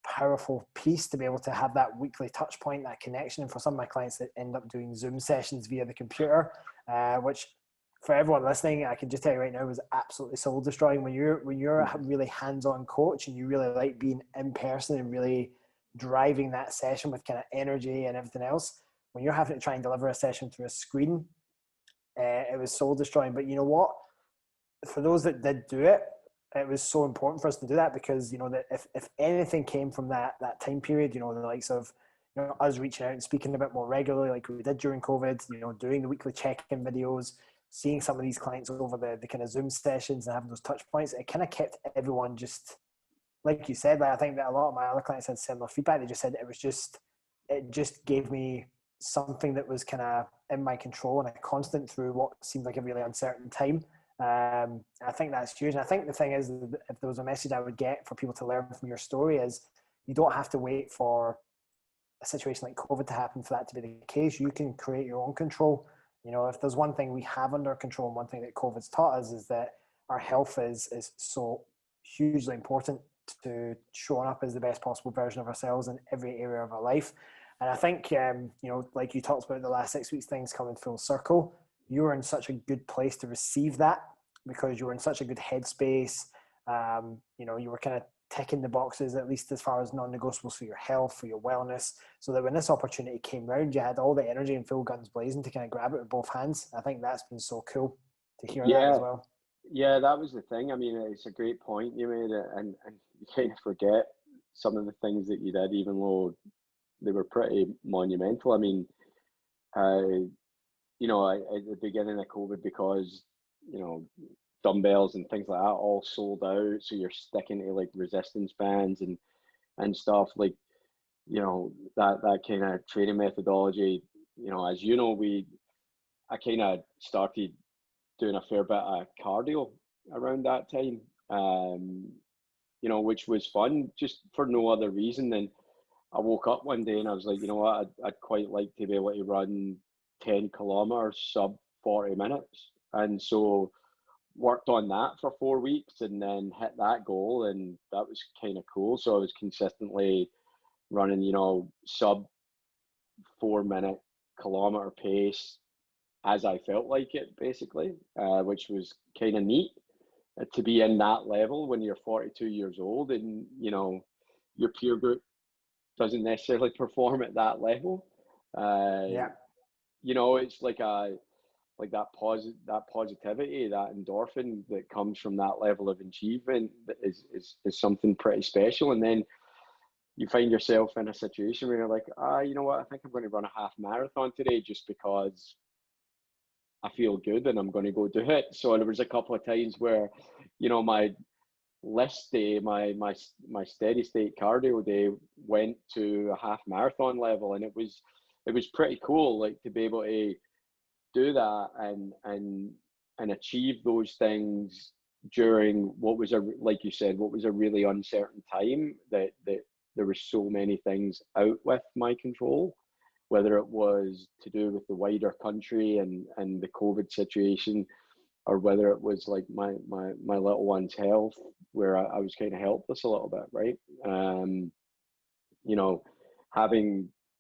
powerful piece to be able to have that weekly touch point, that connection. And for some of my clients that end up doing Zoom sessions via the computer, which for everyone listening, I can just tell you right now, was absolutely soul destroying. When you're a really hands-on coach and you really like being in person and really driving that session with kind of energy and everything else, when you're having to try and deliver a session through a screen, it was soul destroying. But you know what? For those that did do it, it was so important for us to do that, because that if anything came from that time period, the likes of us reaching out and speaking a bit more regularly, like we did during COVID, doing the weekly check-in videos, seeing some of these clients over the kind of Zoom sessions and having those touch points, it kind of kept everyone just, like you said, like I think that a lot of my other clients had similar feedback. They just said it just gave me something that was kind of in my control and a constant through what seemed like a really uncertain time. I think that's huge. And I think the thing is, if there was a message I would get for people to learn from your story, is you don't have to wait for a situation like COVID to happen for that to be the case. You can create your own control. If there's one thing we have under control, and one thing that COVID's taught us, is that our health is so hugely important to showing up as the best possible version of ourselves in every area of our life. And I think, like you talked about the last 6 weeks, things coming full circle, you were in such a good place to receive that, because you were in such a good headspace. You were kind of ticking the boxes, at least as far as non-negotiables for your health, for your wellness, so that when this opportunity came round, you had all the energy and full guns blazing to kind of grab it with both hands. I think that's been so cool to hear that as well. Yeah, that was the thing. I mean, it's a great point you made, and you kind of forget some of the things that you did, even though they were pretty monumental. I mean, at the beginning of COVID, because, dumbbells and things like that all sold out, so you're sticking to like resistance bands and stuff, like, that kind of training methodology, as I kind of started doing a fair bit of cardio around that time, which was fun, just for no other reason than I woke up one day and I was like, you know what, I'd quite like to be able to run 10 kilometers sub 40 minutes. And so worked on that for 4 weeks and then hit that goal, and that was kind of cool. So I was consistently running, sub 4 minute kilometer pace as I felt like it, basically, which was kind of neat to be in that level when you're 42 years old and, your peer group doesn't necessarily perform at that level. It's like that positivity, that endorphin that comes from that level of achievement is something pretty special. And then you find yourself in a situation where you're like, you know what, I think I'm going to run a half marathon today just because I feel good and I'm going to go do it. So there was a couple of times where, my list day, my steady state cardio day went to a half marathon level, and it was pretty cool, like, to be able to do that and achieve those things during what was like you said, what was a really uncertain time, that there were so many things out with my control, whether it was to do with the wider country and the COVID situation, or whether it was like my little one's health, where I was kind of helpless a little bit, right? You know,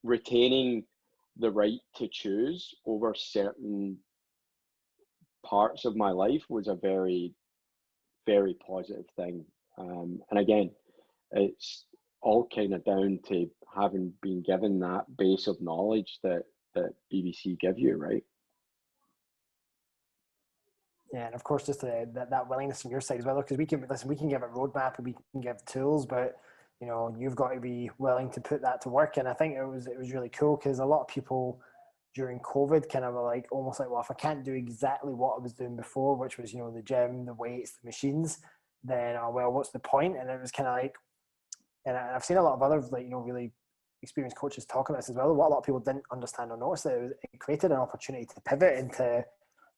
retaining the right to choose over certain parts of my life was a very, very positive thing. And again, it's all kind of down to having been given that base of knowledge that BBC give you, right? Yeah, and of course, just that willingness from your side as well, because we can give a roadmap and we can give tools, but you know, you've got to be willing to put that to work. And I think it was really cool, because a lot of people during COVID kind of were like, almost like, well, if I can't do exactly what I was doing before, which was, you know, the gym, the weights, the machines, then, oh, well, what's the point? And it was kind of like, and I've seen a lot of other, like, you know, really experienced coaches talk about this as well. What a lot of people didn't understand or notice, that it created an opportunity to pivot into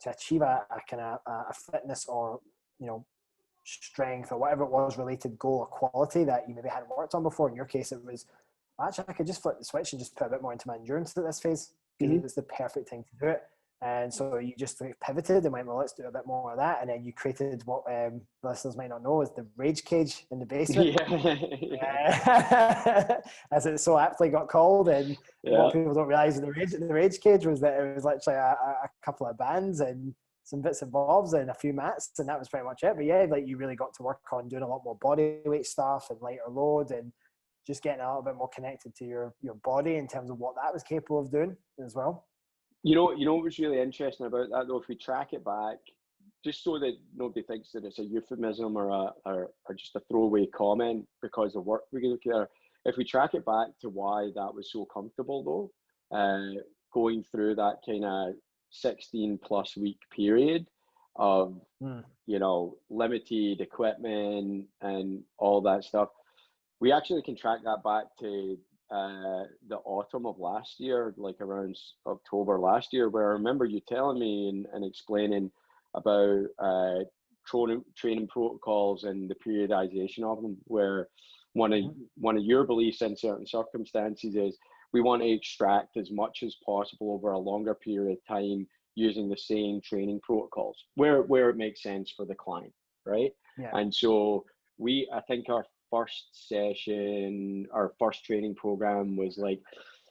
to achieve a kind of a fitness, or, you know, strength, or whatever it was, related goal or quality that you maybe hadn't worked on before. In your case, it was, actually, I could just flip the switch and just put a bit more into my endurance at this phase, because it was the perfect thing to do it. And so you just pivoted and went, well, let's do a bit more of that. And then you created what the listeners might not know is the rage cage in the basement. Yeah. As it so aptly got called. And what people don't realize in the rage cage was that it was literally a couple of bands and some bits and bobs and a few mats, and that was pretty much it. But yeah, like, you really got to work on doing a lot more body weight stuff and lighter load, and just getting a little bit more connected to your body in terms of what that was capable of doing as well. You know what was really interesting about that, though, if we track it back, just so that nobody thinks that it's a euphemism or just a throwaway comment because of work we do together, if we track it back to why that was so comfortable, though, going through that kind of 16 plus week period of, you know, limited equipment and all that stuff, we actually can track that back to the autumn of last year, like around October last year, where I remember you telling me and explaining about training protocols and the periodization of them, where one of your beliefs in certain circumstances is we want to extract as much as possible over a longer period of time using the same training protocols where it makes sense for the client, right? Yeah. And so I think our first training program was like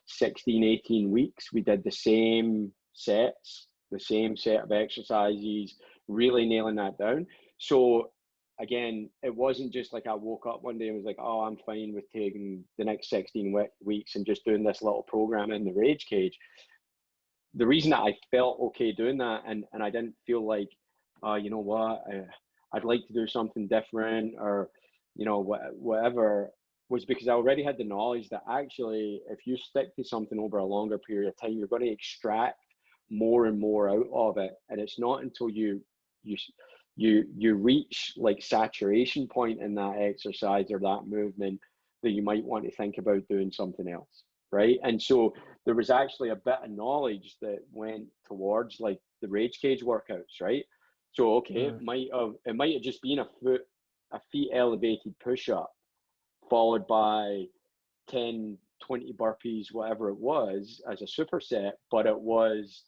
16, 18 weeks. We did the same sets, the same set of exercises, really nailing that down. So again, it wasn't just like I woke up one day and was like, oh, I'm fine with taking the next 16 weeks and just doing this little program in the rage cage. The reason that I felt okay doing that, and I didn't feel like, you know what, I'd like to do something different, or, you know, whatever, was because I already had the knowledge that actually, if you stick to something over a longer period of time, you're going to extract more and more out of it. And it's not until you reach like saturation point in that exercise or that movement that you might want to think about doing something else, right? And so there was actually a bit of knowledge that went towards like the rage cage workouts, right? So okay, it might have just been a feet elevated push-up followed by 10, 20 burpees, whatever it was, as a superset, but it was,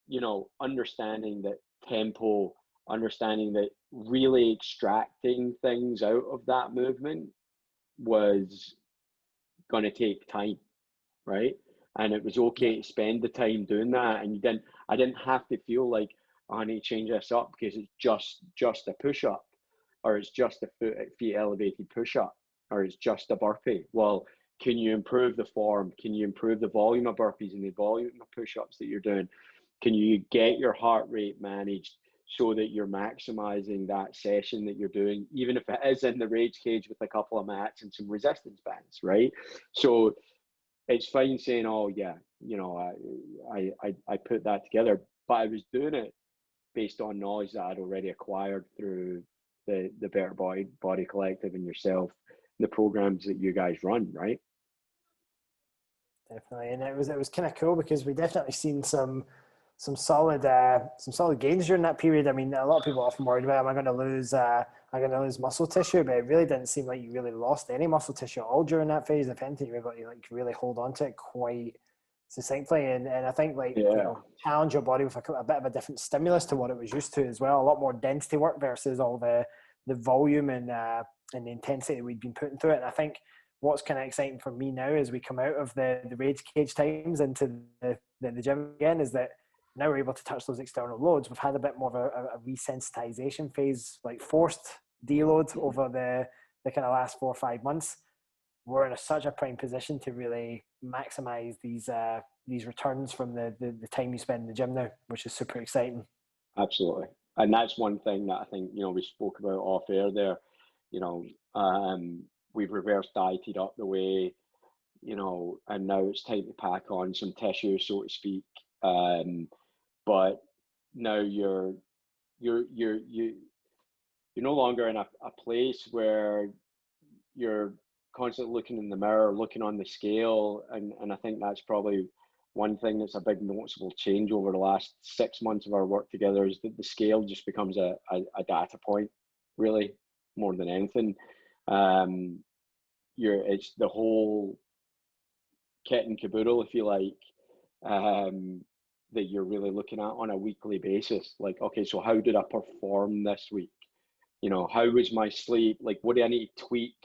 you know, understanding that tempo, understanding that really extracting things out of that movement was going to take time, right? And it was okay to spend the time doing that, and I didn't have to feel like, oh, I need to change this up because it's just a push-up, or it's just a feet elevated push-up, or it's just a burpee. Well, can you improve the form? Can you improve the volume of burpees and the volume of push-ups that you're doing? Can you get your heart rate managed so that you're maximizing that session that you're doing, even if it is in the rage cage with a couple of mats and some resistance bands, right? So it's fine saying, oh yeah, you know, I put that together, but I was doing it based on knowledge that I'd already acquired through the Better Body Collective and yourself, the programs that you guys run, right? Definitely. And it was kind of cool because we definitely seen some some solid gains during that period. I mean, a lot of people are often worried about, am I going to lose muscle tissue? But it really didn't seem like you really lost any muscle tissue at all during that phase. If anything, you were able to like really hold on to it quite succinctly, and I think like challenge your body with a bit of a different stimulus to what it was used to as well. A lot more density work versus all the volume and the intensity we'd been putting through it. And I think what's kind of exciting for me now as we come out of the rage cage times into the gym again is that now we're able to touch those external loads. We've had a bit more of a resensitization phase, like forced deload over the kind of last 4 or 5 months. We're in such a prime position to really maximize these returns from the time you spend in the gym now, which is super exciting. Absolutely. And that's one thing that I think, we spoke about off air there. We've reverse dieted up the way, and now it's time to pack on some tissue, so to speak. But now you're no longer in a place where you're constantly looking in the mirror, looking on the scale, and I think that's probably one thing that's a big noticeable change over the last 6 months of our work together is that the scale just becomes a data point, really, more than anything. It's the whole kit and caboodle, if you like, that you're really looking at on a weekly basis. Like, okay, so how did I perform this week? How was my sleep? Like, what do I need to tweak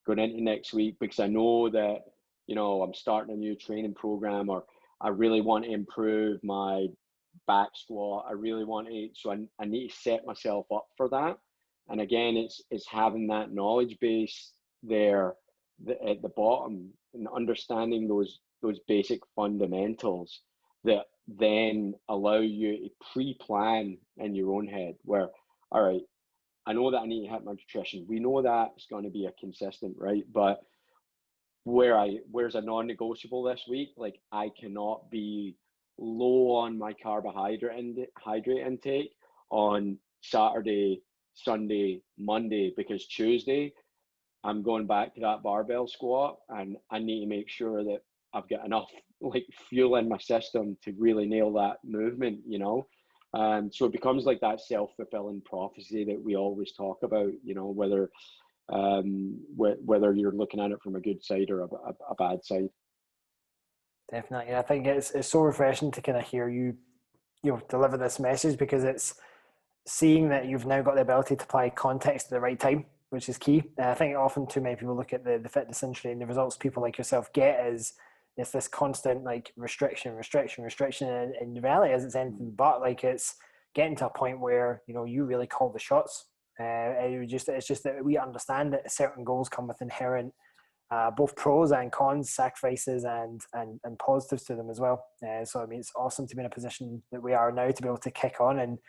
going into next week? Because I know that, I'm starting a new training program, or I really want to improve my back squat. I really want to, so I need to set myself up for that. And again, it's having that knowledge base there at the bottom and understanding those basic fundamentals that then allow you to pre-plan in your own head where, all right, I know that I need to hit my nutrition. We know that it's going to be a consistent, right? But where's a non-negotiable this week? Like, I cannot be low on my carbohydrate intake on Saturday, Sunday, Monday, because Tuesday I'm going back to that barbell squat and I need to make sure that I've got enough like fuel in my system to really nail that movement, so it becomes like that self-fulfilling prophecy that we always talk about, whether you're looking at it from a good side or a bad side. Definitely. I think it's so refreshing to kind of hear you deliver this message, because it's seeing that you've now got the ability to apply context at the right time, which is key. And I think often too many people look at the fitness industry and the results people like yourself get is it's this constant like restriction, and in reality is it's anything but. Like, it's getting to a point where you really call the shots. It's just that we understand that certain goals come with inherent both pros and cons, sacrifices and positives to them as well. So I mean, it's awesome to be in a position that we are now to be able to kick on and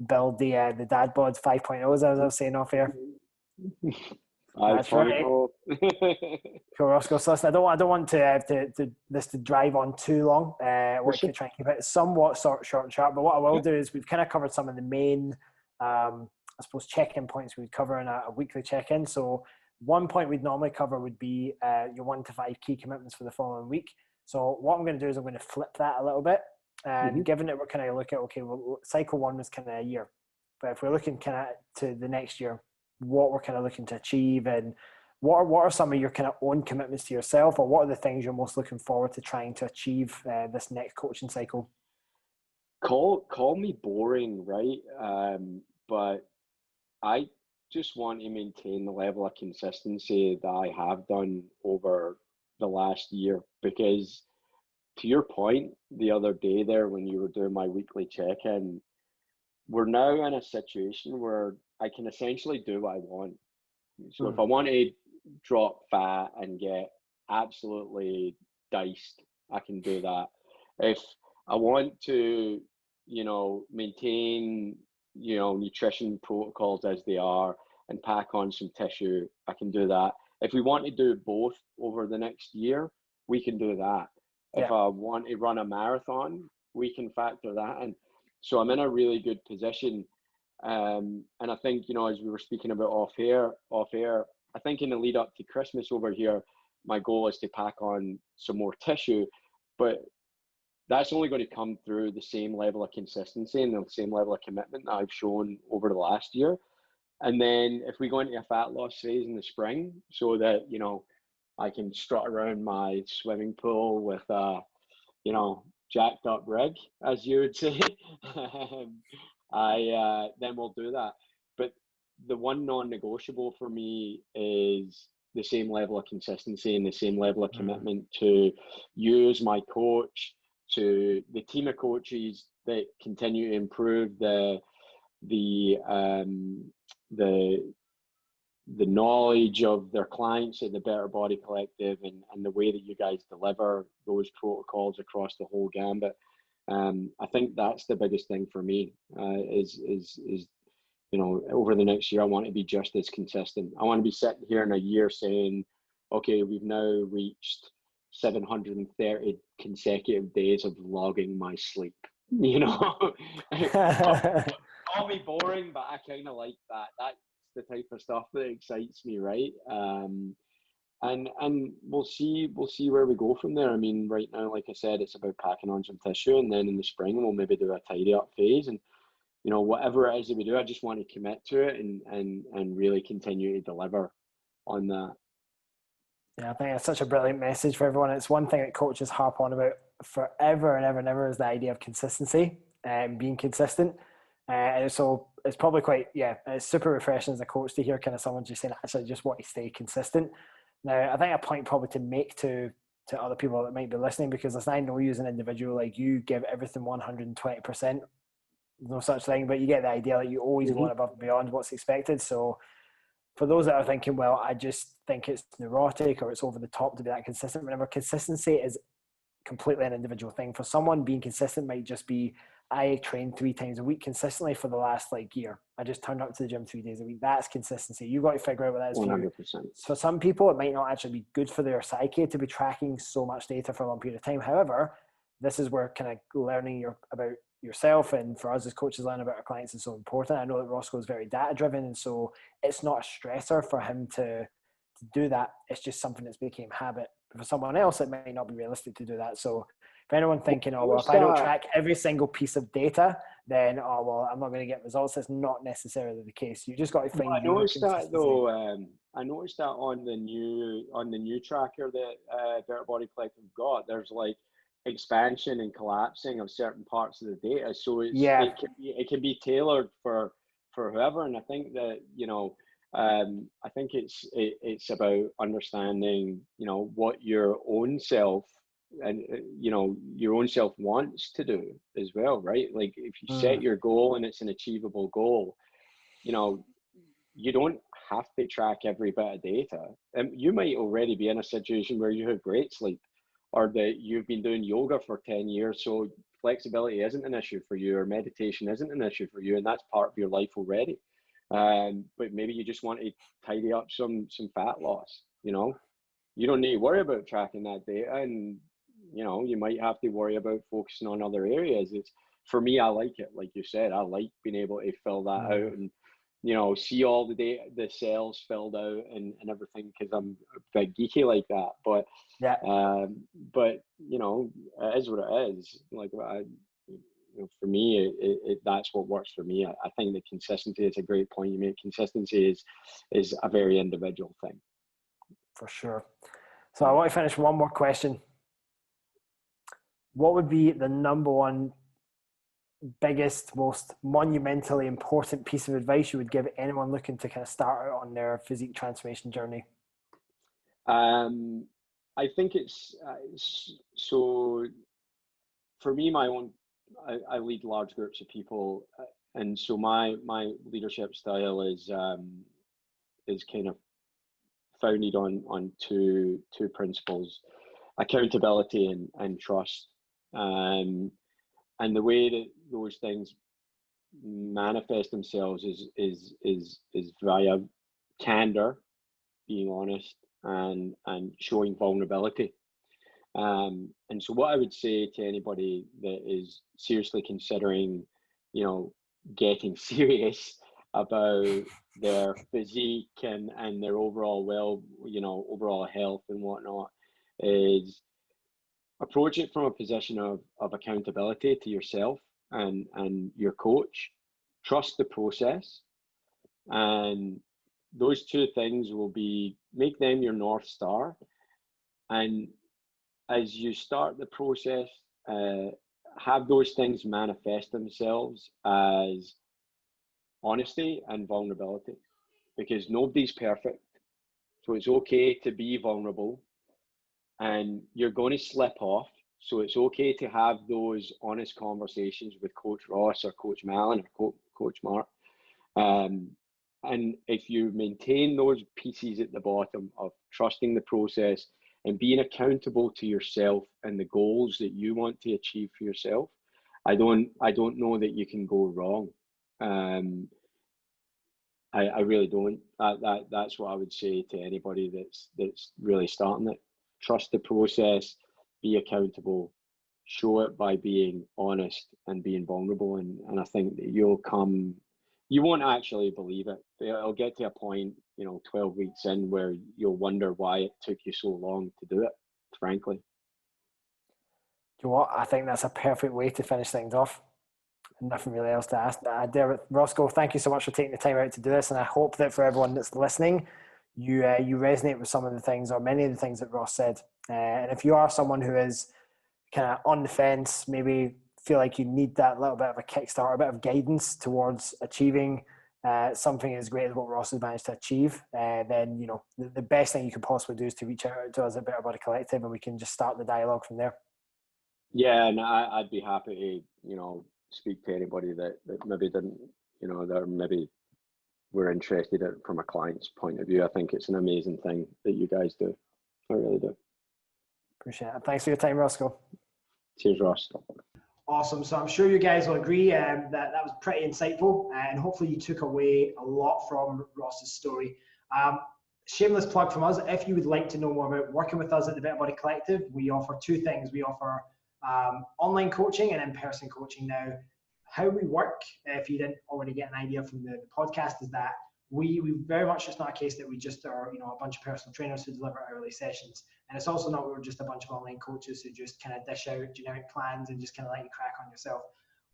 build the dad bod 5.0, as I was saying off air. That's right. Cool, Roscoe. So listen, I don't want this to drive on too long. We're going to try and keep it somewhat short and sharp. But what I will do is we've kind of covered some of the main, I suppose, check-in points we'd cover in a weekly check-in. So one point we'd normally cover would be your 1 to 5 key commitments for the following week. So what I'm going to do is I'm going to flip that a little bit. And given that we're kind of looking at, okay, well, cycle 1 was kind of a year. But if we're looking kind of to the next year, what we're kind of looking to achieve, and what are some of your kind of own commitments to yourself, or what are the things you're most looking forward to trying to achieve this next coaching cycle? Call me boring, right? But I just want to maintain the level of consistency that I have done over the last year, because to your point the other day there when you were doing my weekly check-in, we're now in a situation where I can essentially do what I want. So if I want to drop fat and get absolutely diced, I can do that. If I want to, maintain, nutrition protocols as they are and pack on some tissue, I can do that. If we want to do both over the next year, we can do that. If I want to run a marathon, we can factor that in. So I'm in a really good position. And I think, as we were speaking about off air, I think in the lead up to Christmas over here, my goal is to pack on some more tissue. But that's only going to come through the same level of consistency and the same level of commitment that I've shown over the last year. And then if we go into a fat loss phase in the spring, so that, you know, I can strut around my swimming pool with a, you know, jacked up rig, as you would say, then we'll do that. But the one non-negotiable for me is the same level of consistency and the same level of commitment to you as my coach, to the team of coaches that continue to improve the knowledge of their clients at the Better Body Collective, and the way that you guys deliver those protocols across the whole gambit. I think that's the biggest thing for me, is you know, over the next year, I want to be just as consistent. I want to be sitting here in a year saying, okay, we've now reached 730 consecutive days of logging my sleep. You know, call me boring, but I kind of like that. That's the type of stuff that excites me, right? And we'll see where we go from there. I mean, right now, like I said, it's about packing on some tissue, and then in the spring we'll maybe do a tidy up phase, and you know, whatever it is that we do, I just want to commit to it and really continue to deliver on that. Yeah, I think it's such a brilliant message for everyone. It's one thing that coaches harp on about forever and ever and ever, is the idea of consistency and being consistent. And so it's probably quite, it's super refreshing as a coach to hear kind of someone just saying, actually, just want to stay consistent. Now, I think a point probably to make to other people that might be listening, because as I know you as an individual, like, you give everything 120%. No such thing, but you get the idea that you always go above and beyond what's expected. So for those that are thinking, well, I just think it's neurotic or it's over the top to be that consistent, remember, consistency is completely an individual thing. For someone, being consistent might just be, I train 3 times a week consistently for the last year. I just turned up to the gym 3 days a week. That's consistency. You've got to figure out what that is 100%. for you. For some people, it might not actually be good for their psyche to be tracking so much data for a long period of time. However, this is where kind of learning about yourself, and for us as coaches, learning about our clients is so important. I know that Roscoe is very data driven, and so it's not a stressor for him to do that. It's just something that's became habit. For someone else, it might not be realistic to do that. So if anyone thinking, oh, well, if I don't track every single piece of data, then, oh, well, I'm not going to get results. That's not necessarily the case. You just got to find. I noticed that though. I noticed that on the new tracker that Better Body Collective got. There's like expansion and collapsing of certain parts of the data, so it can be tailored for whoever. And I think that, you know, I think it's about understanding, you know, what your own self and you know, your own self wants to do as well, right? Like, if you set your goal and it's an achievable goal, you know, you don't have to track every bit of data. And you might already be in a situation where you have great sleep, or that you've been doing yoga for 10 years, so flexibility isn't an issue for you, or meditation isn't an issue for you, and that's part of your life already. But maybe you just want to tidy up some fat loss. You know, you don't need to worry about tracking that data, and you know, you might have to worry about focusing on other areas. It's, for me, I like it. Like you said, I like being able to fill that out and, you know, see all the data, the cells filled out and everything, because I'm a bit geeky like that. But but you know, it is what it is. Like, you know, for me, that's what works for me. I think that consistency is a great point you make. Consistency is a very individual thing. For sure. So I want to finish with one more question. What would be the number one biggest, most monumentally important piece of advice you would give anyone looking to kind of start out on their physique transformation journey? I think it's so for me, I lead large groups of people, and so my leadership style is kind of founded on two principles: accountability and trust. And the way that those things manifest themselves is via candor, being honest, and showing vulnerability. And so what I would say to anybody that is seriously considering, you know, getting serious about their physique and their overall overall health and whatnot, is approach it from a position of accountability to yourself and your coach. Trust the process, and those two things will make them your North Star. And as you start the process, have those things manifest themselves as honesty and vulnerability, because nobody's perfect. So it's okay to be vulnerable, and you're going to slip off. So it's okay to have those honest conversations with Coach Ross or Coach Malin or Coach Mark. And if you maintain those pieces at the bottom of trusting the process and being accountable to yourself and the goals that you want to achieve for yourself, I don't know that you can go wrong. I really don't. That's what I would say to anybody that's really starting it. Trust the process, be accountable, show it by being honest and being vulnerable, and I think that you won't actually believe it. It'll get to a point, 12 weeks in, where you'll wonder why it took you so long to do it, frankly. Do you know what? I think that's a perfect way to finish things off. Nothing really else to ask. Roscoe, thank you so much for taking the time out to do this, and I hope that for everyone that's listening, you resonate with some of the things or many of the things that Ross said. And if you are someone who is kind of on the fence, maybe feel like you need that little bit of a kickstart, a bit of guidance towards achieving something as great as what Ross has managed to achieve, then the best thing you could possibly do is to reach out to us at Better Body Collective, and we can just start the dialogue from there. Yeah, and I'd be happy to speak to anybody that maybe didn't, that maybe were interested in from a client's point of view. I think it's an amazing thing that you guys do. I really do. Appreciate it. Thanks for your time, Roscoe. Cheers, Ross. Awesome. So I'm sure you guys will agree that was pretty insightful, and hopefully you took away a lot from Ross's story. Shameless plug from us. If you would like to know more about working with us at the Better Body Collective, we offer two things. We offer online coaching and in-person coaching. Now, how we work, if you didn't already get an idea from the podcast, is that we very much, it's not a case that we just are a bunch of personal trainers who deliver hourly sessions, and it's also not we're just a bunch of online coaches who just kind of dish out generic plans and just kind of let you crack on yourself.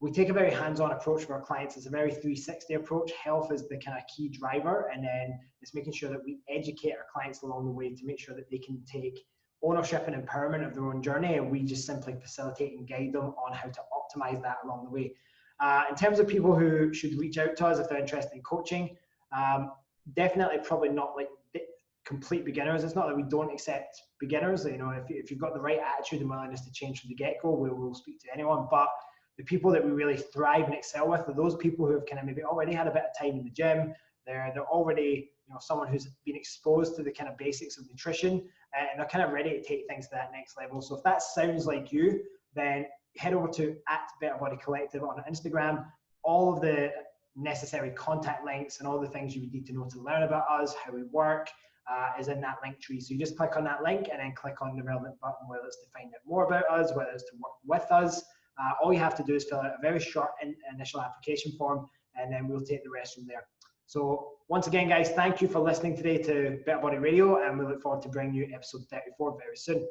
We take a very hands-on approach with our clients. It's a very 360 approach. Health is the kind of key driver, and then it's making sure that we educate our clients along the way to make sure that they can take ownership and empowerment of their own journey, and we just simply facilitate and guide them on how to optimize that along the way. In terms of people who should reach out to us if they're interested in coaching, definitely probably not like complete beginners. It's not that we don't accept beginners. If you've got the right attitude and willingness to change from the get-go, we'll speak to anyone. But the people that we really thrive and excel with are those people who have kind of maybe already had a bit of time in the gym. They're already someone who's been exposed to the kind of basics of nutrition, and they're kind of ready to take things to that next level. So if that sounds like you, then head over to @BetterBodyCollective on Instagram. All of the necessary contact links and all the things you would need to know to learn about us, how we work, is in that link tree. So you just click on that link and then click on the relevant button, whether it's to find out more about us, whether it's to work with us. All you have to do is fill out a very short initial application form, and then we'll take the rest from there. So once again, guys, thank you for listening today to Better Body Radio, and we look forward to bringing you episode 34 very soon.